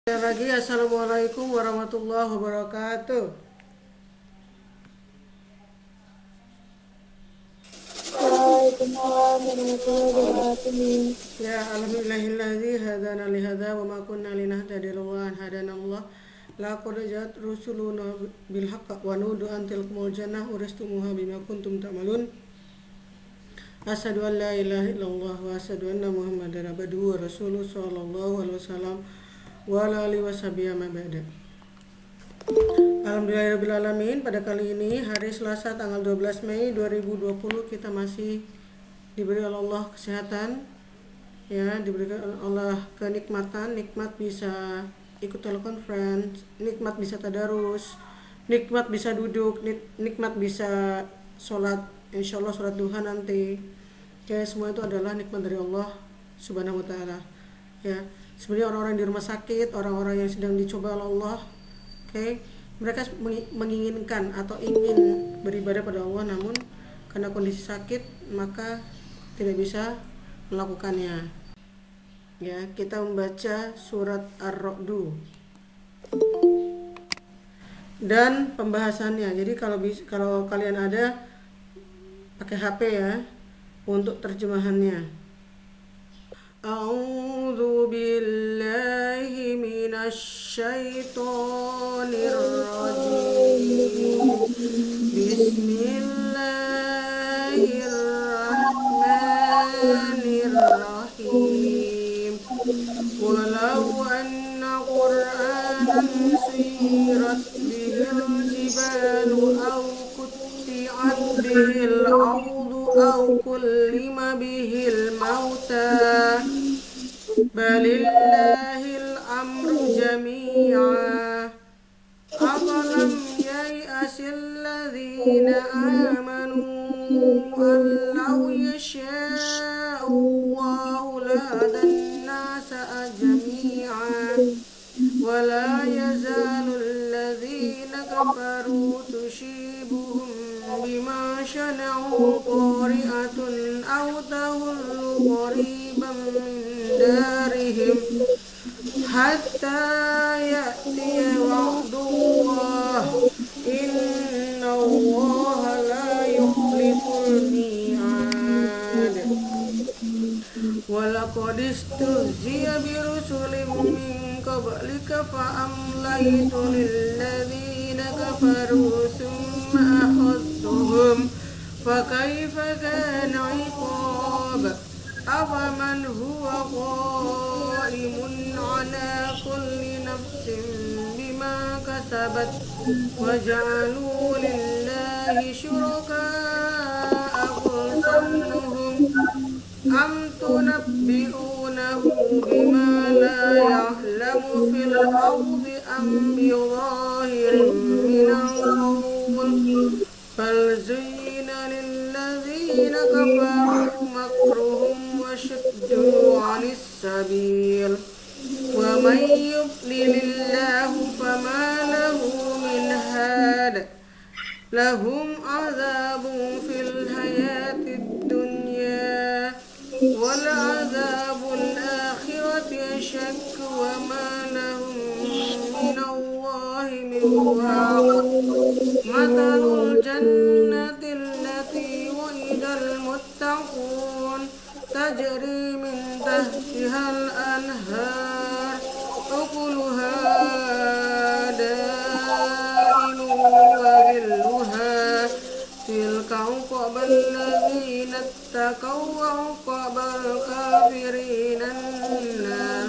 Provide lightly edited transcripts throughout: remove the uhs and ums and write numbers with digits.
Lagi assalamualaikum warahmatullahi wabarakatuh. Waalaikumsalam warahmatullahi wabarakatuh. Ya alhamdulillahilladzi hadana li hadza wa ma kunna linahtadiya laula an hadanallah. Laqad ja'at rusuluna bil haqqi wa nudu an tilkumul jannah uristumuha bima kuntum ta'malun. Asyhadu an la ilaha illallah wa asyhadu anna muhammadar abduhu wa rasuluhu sallallahu alaihi wasallam wa ala alihi washabihi ma ba'da. Alhamdulillahirrahmanirrahim. Pada kali ini hari Selasa tanggal 12 Mei 2020 kita masih diberi oleh Allah kesehatan, ya, diberi oleh Allah kenikmatan, nikmat bisa ikut telekonferensi, nikmat bisa tadarus, nikmat bisa duduk, nikmat bisa sholat, insya Allah sholat duha nanti. Ya, semua itu adalah nikmat dari Allah Subhanahu wa Ta'ala. Ya, sebenarnya orang-orang di rumah sakit, orang-orang yang sedang dicoba oleh Allah, mereka menginginkan atau ingin beribadah pada Allah, namun karena kondisi sakit maka tidak bisa melakukannya. Ya, kita membaca surat Ar-Ra'd dan pembahasannya. Jadi kalau kalian ada pakai HP ya untuk terjemahannya. A'udzu billahi minasy syaithanir rajim. Bismillahirrahmanirrahim. Walau anna Qur'anan suyirat bihil jibalu aw qutti'at bihil ardu aw kullima bihil mauta balillahil amru jami'a afalam yai'asil ladzina amanu an law yasha'u Allahu lahadan nasa jami'a wa la yazalu alladzina kafaru tushibuhum bima shana'u qari'atun aw tahullu qariban min darihim hatta ya'tiya wa'dullah inna allaha la yukhliful mi'ad. Walaqad istahzi'a birusulin min qablika fa'amlaytu lilladzina kafaru thumma akhadhtuhum fakaifa kana 'iqab. Afaman huwa qa'imun 'ala kulli nafsin bima kasabat wa ja'alu lillahi syuraka'a qul sammuhum am tunabbi'unahu bima la ya'lamu fil ardi am bizahirin minal qawl bal zuyyina lilladzina kafaru makruhum wa shaddu 'anis sabil wa man yudlilillahu fama lahu min had lahum 'adzabun fil hayatid dunya wal 'adzabul akhirati ashaq wa ma lahum minallahi min waq. Matalul jannati allati wa'idal muttaqun tajri min tahtihal anhar ukuluha da'imun wa dhilluha tilka uqbal ladzina ittaqaw wa uqbal kafirin an-nar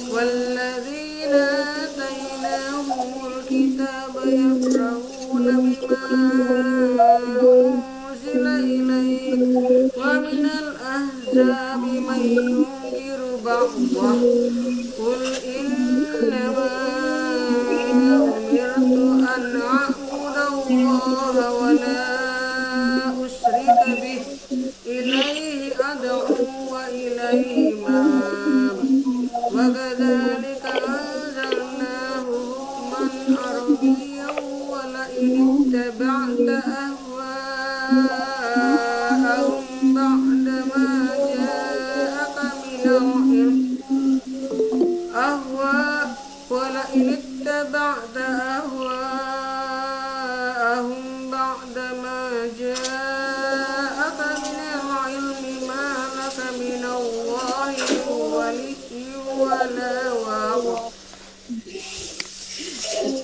walladzina atainahumul kitaba yafrahuna bima unzila ilaik wa minal ahzabi man yunkiru ba'dah qul innama umirtu an a'budallaha wa la usyrika bih ilaihi ad'u wa ilaihi ma'ab wa kadzalika anzalnahu hukman arabiyyan ولئن اتبعت أهواءهم بعدما جاءك من العلم ما لك من الله من ولي ولا واق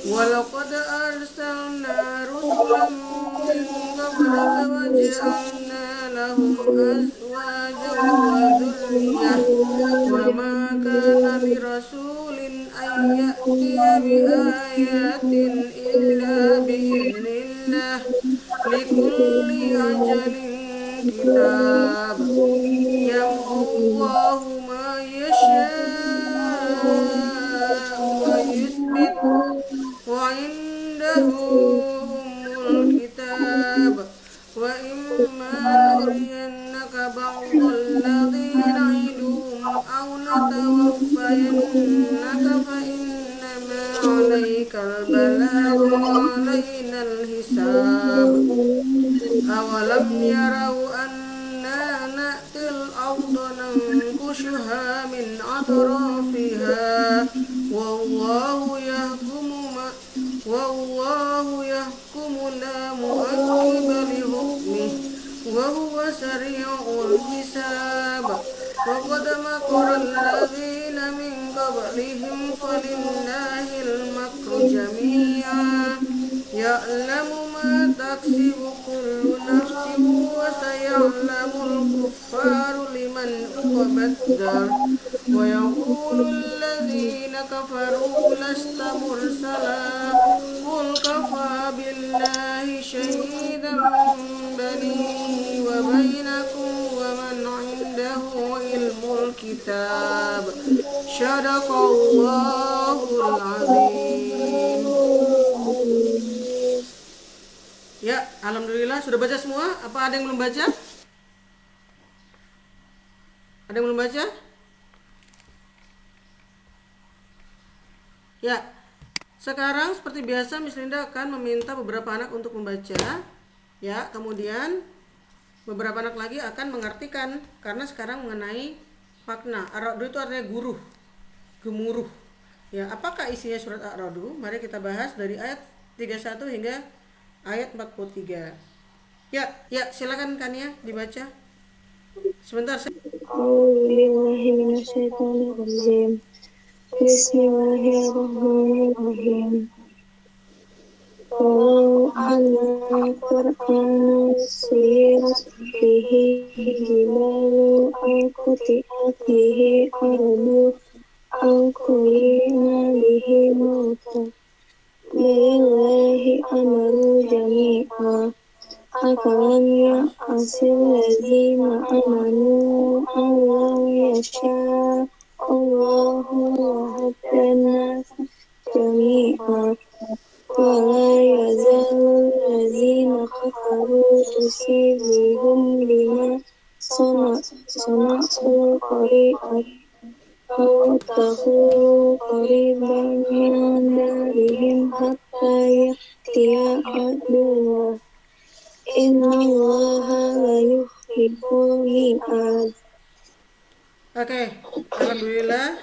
ولقد أرسلنا رسلا من قبلك وجعلنا لهم أزواجا وذرية وما كان لرسول أن يأتي بآيات إلا بإذن الله لكل أجل كتاب يمحو الله ما يشاء ويثبت وعنده أم الكتاب وإما نرينك بعض الذي نعدهم أو نتوفينك فإنما عليك البلاغ وعلينا الحساب أولم يروا أنا نأتي الأرض ننكشها من أطرافها والله يحكم لا مؤقب لحكمه وهو سريع الحساب وقد مكر الذين من قبلهم فلله المكر جميعا يعلم ما تكسب كل نفس وسيعلم الكفار لمن عقب الدار ويقول الذين كفروا لست مرسلا قل كفى بالله شهيدا بيني وبينكم ومن عنده علم الكتاب صدق الله العظيم. Ya, alhamdulillah sudah baca semua. Apa ada yang belum baca? Ada yang belum baca? Ya. Sekarang seperti biasa Miss Linda akan meminta beberapa anak untuk membaca. Ya, kemudian beberapa anak lagi akan mengartikan karena sekarang mengenai makna. Ar-Ra'd itu artinya guru, gemuruh. Ya, apakah isinya surat Ar-Ra'd? Mari kita bahas dari ayat 31 hingga ayat 43. Ya, silakan Kania dibaca. Sebentar. A'udzubillahiminasyaitonirrajim. Bismillahirrahmanirrahim. Walau anna Qur'ana suyirat bihi jibalu au quti'at bihi ardu au kulima bihi mauta lillahi amru jami'a afalam ya'asil lazina amanu Allah yasha Allahu wahdana jami'a wala yazalul lazina kafaru tusibuhum bima sana'u qari'at au tahu qariban min darihim hatta ya'tiya adullah innallaha la yuhibbul mi'ad. Oke, alhamdulillah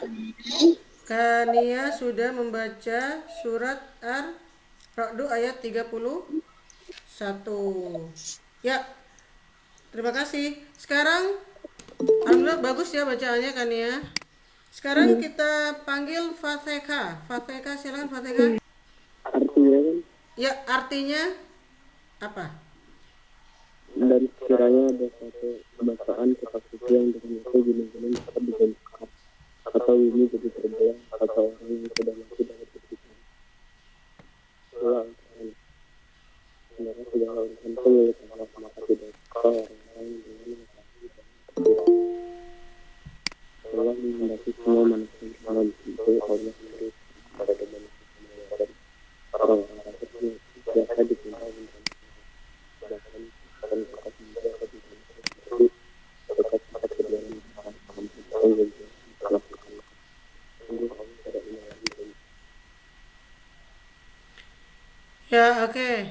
Kania sudah membaca surat Ar-Ra'd ayat 31. Ya, terima kasih. Sekarang alhamdulillah bagus ya bacaannya Kania. Sekarang kita panggil Fateka. Fateka, silakan Fateka. Artinya kan? Ya, artinya apa? Dan sekiranya ada satu kebacaan kitab suci yang dengan itu gunung-gunung dapat dibengkak atau ini jadi terbelah atau orang yang sudah mati dapat berpisah. Ulang sebenarnya segala urusan itu milik Allah maka tidak kau orang lain dengan Allah menghendaki semua manusia dalam itu Allah sendiri pada manusia orang-orang tersebut biasa ditinggal dengan bahkan akan berkat mudah bagi manusia berkat pada kebenaran para kaum yang melakukan sungguh Allah tidak menyalahi. Ya, oke.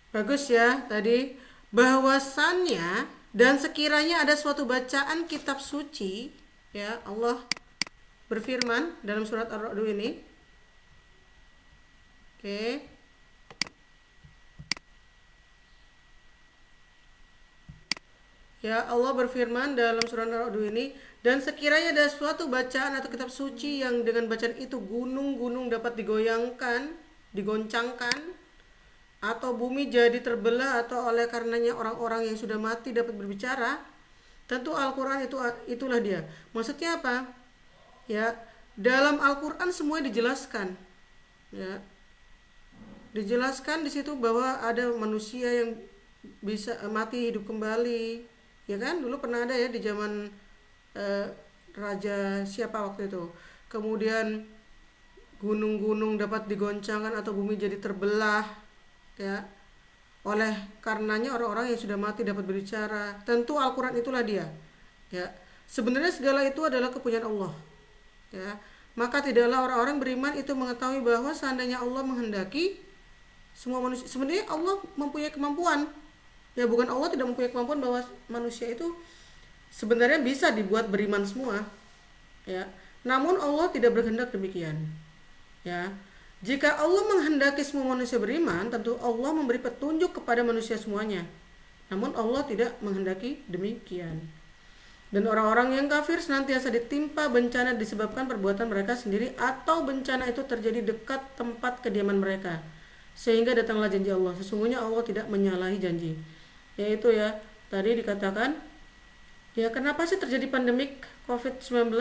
Bagus ya tadi bahwasannya dan sekiranya ada suatu bacaan kitab suci, ya Allah berfirman dalam surat Ar-Ra'd ini, Oke. Ya, Allah berfirman dalam surah Ar-Ra'd ini, dan sekiranya ada suatu bacaan atau kitab suci yang dengan bacaan itu gunung-gunung dapat digoyangkan, digoncangkan, atau bumi jadi terbelah, atau oleh karenanya orang-orang yang sudah mati dapat berbicara, tentu Al-Quran itulah dia. Maksudnya apa? Ya, dalam Al-Quran semuanya dijelaskan. Ya, dijelaskan di situ bahwa ada manusia yang bisa mati hidup kembali, ya kan? Dulu pernah ada ya di zaman raja siapa waktu itu. Kemudian gunung-gunung dapat digoncangkan atau bumi jadi terbelah, ya. Oleh karenanya orang-orang yang sudah mati dapat berbicara. Tentu Al-Quran itulah dia. Ya, sebenarnya segala itu adalah kepunyaan Allah. Ya, maka tidaklah orang-orang beriman itu mengetahui bahwa seandainya Allah menghendaki semua manusia, sebenarnya Allah mempunyai kemampuan. Ya, bukan Allah tidak mempunyai kemampuan bahwa manusia itu sebenarnya bisa dibuat beriman semua. Ya, namun Allah tidak berkehendak demikian. Ya, jika Allah menghendaki semua manusia beriman, tentu Allah memberi petunjuk kepada manusia semuanya. Namun Allah tidak menghendaki demikian. Dan orang-orang yang kafir senantiasa ditimpa bencana disebabkan perbuatan mereka sendiri, atau bencana itu terjadi dekat tempat kediaman mereka, sehingga datanglah janji Allah. Sesungguhnya Allah tidak menyalahi janji. Yaitu ya, tadi dikatakan, ya kenapa sih terjadi pandemik COVID-19?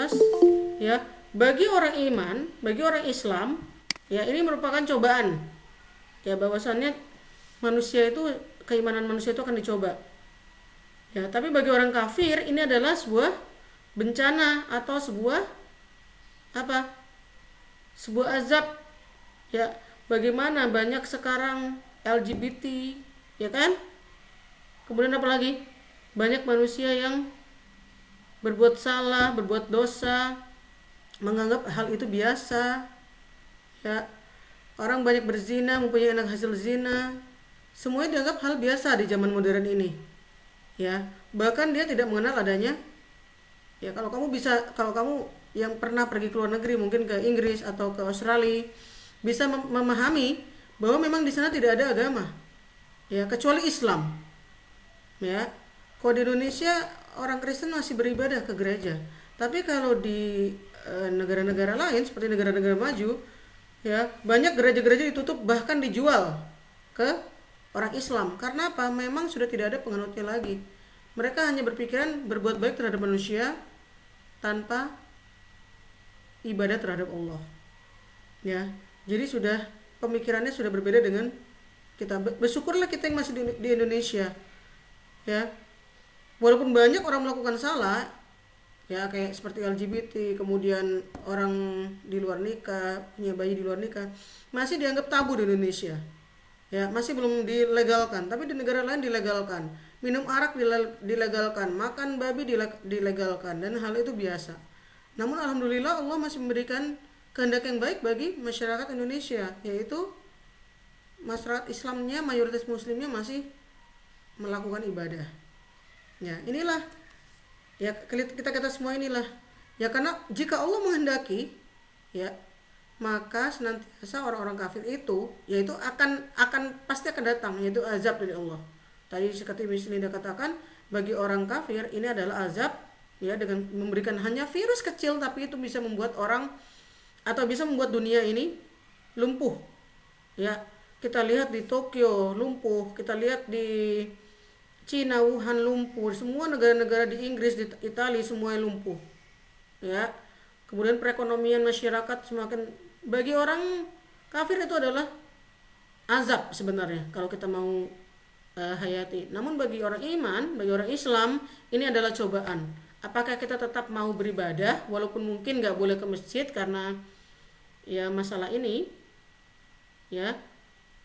Ya, bagi orang iman, bagi orang Islam, ya ini merupakan cobaan. Ya, bahwasannya manusia itu, keimanan manusia itu akan dicoba. Ya, tapi bagi orang kafir ini adalah sebuah bencana atau sebuah apa? Sebuah azab. Ya, bagaimana banyak sekarang LGBT, ya kan? Kemudian apa lagi? Banyak manusia yang berbuat salah, berbuat dosa, menganggap hal itu biasa. Ya, orang banyak berzina, mempunyai anak hasil zina. Semuanya dianggap hal biasa di zaman modern ini. Ya, bahkan dia tidak mengenal adanya. Ya, kalau kamu yang pernah pergi ke luar negeri, mungkin ke Inggris atau ke Australia, bisa memahami bahwa memang di sana tidak ada agama. Ya, kecuali Islam. Ya, kalau di Indonesia orang Kristen masih beribadah ke gereja. Tapi kalau di negara-negara lain seperti negara-negara maju, ya, banyak gereja-gereja ditutup, bahkan dijual ke orang Islam. Karena apa? Memang sudah tidak ada penganutnya lagi. Mereka hanya berpikiran berbuat baik terhadap manusia tanpa ibadah terhadap Allah. Ya, jadi pemikirannya sudah berbeda dengan kita. Bersyukurlah kita yang masih di Indonesia. Ya, walaupun banyak orang melakukan salah, ya kayak seperti LGBT, kemudian orang di luar nikah, punya bayi di luar nikah, masih dianggap tabu di Indonesia. Ya, masih belum dilegalkan, tapi di negara lain dilegalkan. Minum arak dilegalkan, makan babi dilegalkan, dan hal itu biasa. Namun alhamdulillah Allah masih memberikan kehendak yang baik bagi masyarakat Indonesia, yaitu masyarakat Islamnya, mayoritas muslimnya masih melakukan ibadah. Ya, inilah ya kita semua inilah. Ya, karena jika Allah menghendaki, ya, maka senantiasa orang-orang kafir itu yaitu akan pasti akan datang, yaitu azab dari Allah. Tadi seperti Mislinda katakan, bagi orang kafir ini adalah azab, ya, dengan memberikan hanya virus kecil, tapi itu bisa membuat orang atau bisa membuat dunia ini lumpuh. Ya, kita lihat di Tokyo lumpuh, kita lihat di Cina, Wuhan lumpuh, semua negara-negara di Inggris, di Italia semuanya lumpuh. Ya, kemudian perekonomian masyarakat semakin, bagi orang kafir itu adalah azab sebenarnya kalau kita mau hayati. Namun bagi orang iman, bagi orang Islam, ini adalah cobaan. Apakah kita tetap mau beribadah walaupun mungkin nggak boleh ke masjid karena ya masalah ini, ya,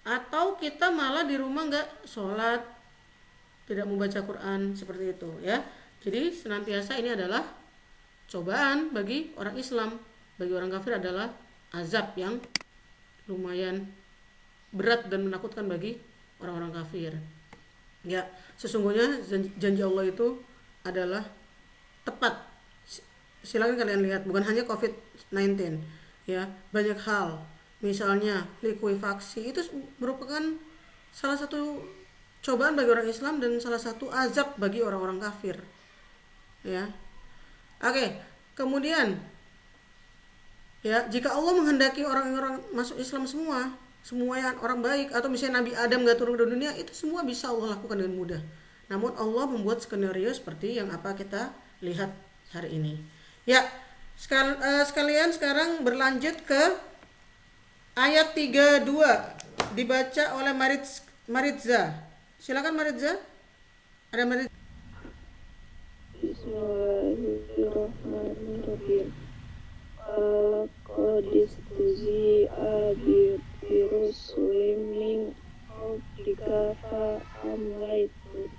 atau kita malah di rumah nggak sholat, tidak membaca Quran, seperti itu, ya. Jadi senantiasa ini adalah cobaan bagi orang Islam. Bagi orang kafir adalah azab yang lumayan berat dan menakutkan bagi orang-orang kafir. Ya, sesungguhnya janji Allah itu adalah tepat. Silakan kalian lihat, bukan hanya COVID-19, ya, banyak hal. misalnya likuifaksi, itu merupakan salah satu cobaan bagi orang Islam dan salah satu azab bagi orang-orang kafir. Ya. Oke, kemudian ya, jika Allah menghendaki orang-orang masuk Islam semua yang orang baik, atau misalnya Nabi Adam gak turun ke dunia, itu semua bisa Allah lakukan dengan mudah. Namun Allah membuat skenario seperti yang apa kita lihat hari ini. Ya, sekalian sekarang berlanjut ke ayat 32, dibaca oleh Maritza. Silakan Maritza. Ada Maritza. Bismillahirrahmanirrahim. Qadistuzi'a birusulim min qablika fa'amlaitu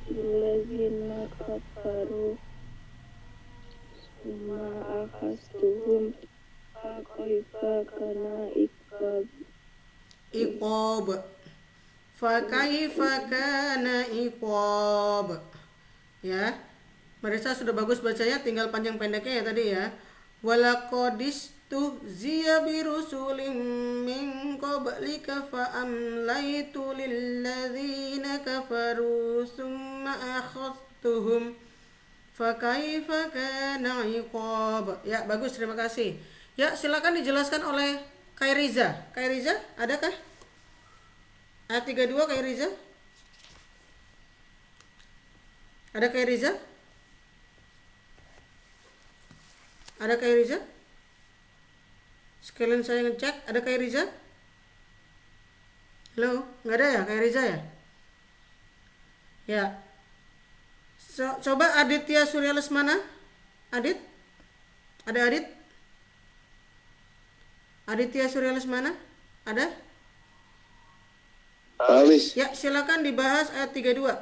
illazina kafaru summa akhastuhum faqaifa kana iqab. Fakaifa kana iqab. Ya, Marisa sudah bagus bacanya, tinggal panjang pendeknya ya tadi ya. Walaqadistu ziya birusulim min qablika fa'amlaitu lilladzina kafaru summa akhadtuhum fakaifa kana iqab. Ya, bagus, terima kasih. Ya, silakan dijelaskan oleh Kairiza. Kairiza, adakah? Ayat 32 Kairiza? Ada Kairiza? Ada Kairiza? Sekalian saya ngecek, ada Kairiza? Halo, nggak ada ya Kairiza ya? Ya. Coba Aditya Surya Lesmana. Adit? Ada Adit? Aditya Surya Lesmana? Ada? Habis. Ya, silakan dibahas ayat 32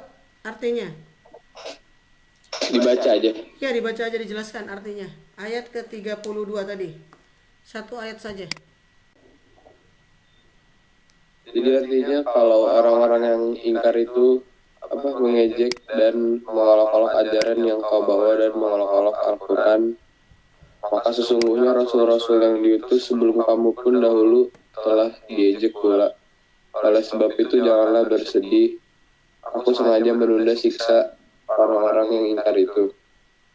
artinya. Dibaca aja. Ya, dibaca aja, dijelaskan artinya. Ayat ke-32 tadi. Satu ayat saja. Jadi artinya kalau orang-orang yang ingkar itu mengejek dan mengolok-olok ajaran yang kau bawa dan mengolok-olok Al-Quran, maka sesungguhnya rasul-rasul yang diutus sebelum kamu pun dahulu telah diejek pula. Oleh sebab itu janganlah bersedih. Aku sengaja menunda siksa orang-orang yang ingkar itu,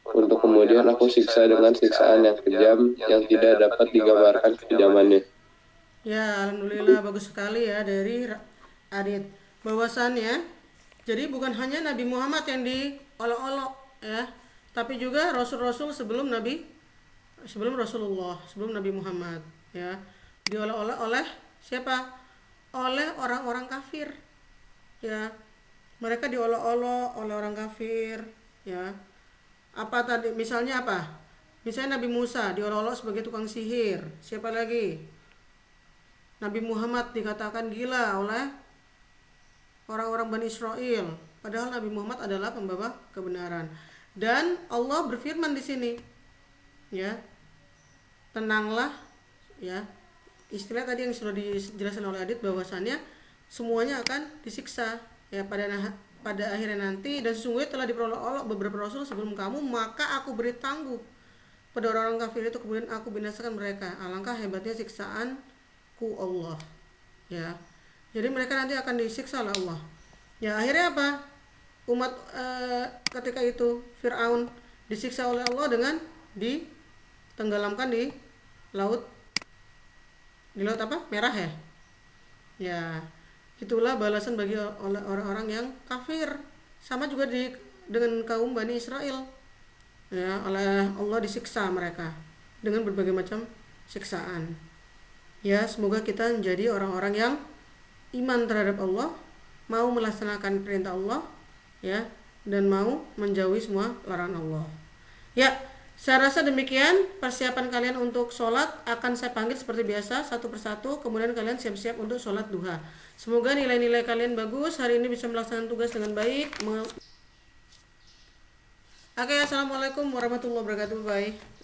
untuk kemudian aku siksa dengan siksaan yang kejam yang tidak dapat digambarkan kekejamannya. Ya, alhamdulillah, bagus sekali ya dari Adit. Bahwasannya, jadi bukan hanya Nabi Muhammad yang diolok-olok ya, tapi juga rasul-rasul sebelum Rasulullah, sebelum Nabi Muhammad ya, diolok-olok oleh siapa? Oleh orang-orang kafir ya. Mereka diolok-olok oleh orang kafir ya. Apa tadi misalnya apa? Misalnya Nabi Musa diolok-olok sebagai tukang sihir. Siapa lagi? Nabi Muhammad dikatakan gila oleh orang-orang Bani Israel, padahal Nabi Muhammad adalah pembawa kebenaran. Dan Allah berfirman di sini ya, tenanglah ya. Istilah tadi yang sudah dijelaskan oleh Adit, bahwasannya semuanya akan disiksa ya pada akhirnya nanti. Dan sesungguhnya telah diperolok-olok beberapa rasul sebelum kamu, maka aku beri tangguh pada orang-orang kafir itu, kemudian aku binasakan mereka. Alangkah hebatnya siksaanku Allah ya. Jadi mereka nanti akan disiksa oleh Allah ya. Akhirnya apa? Umat ketika itu Fir'aun disiksa oleh Allah dengan ditenggelamkan di laut apa? Merah ya. Ya, itulah balasan bagi orang-orang yang kafir. Sama juga dengan kaum Bani Israel. Ya, oleh Allah disiksa mereka dengan berbagai macam siksaan. Ya, semoga kita menjadi orang-orang yang iman terhadap Allah, mau melaksanakan perintah Allah ya, dan mau menjauhi semua larangan Allah. Ya, saya rasa demikian persiapan kalian untuk sholat. Akan saya panggil seperti biasa satu persatu, kemudian kalian siap-siap untuk sholat duha. Semoga nilai-nilai kalian bagus, hari ini bisa melaksanakan tugas dengan baik. Oke, assalamualaikum warahmatullahi wabarakatuh. Bye.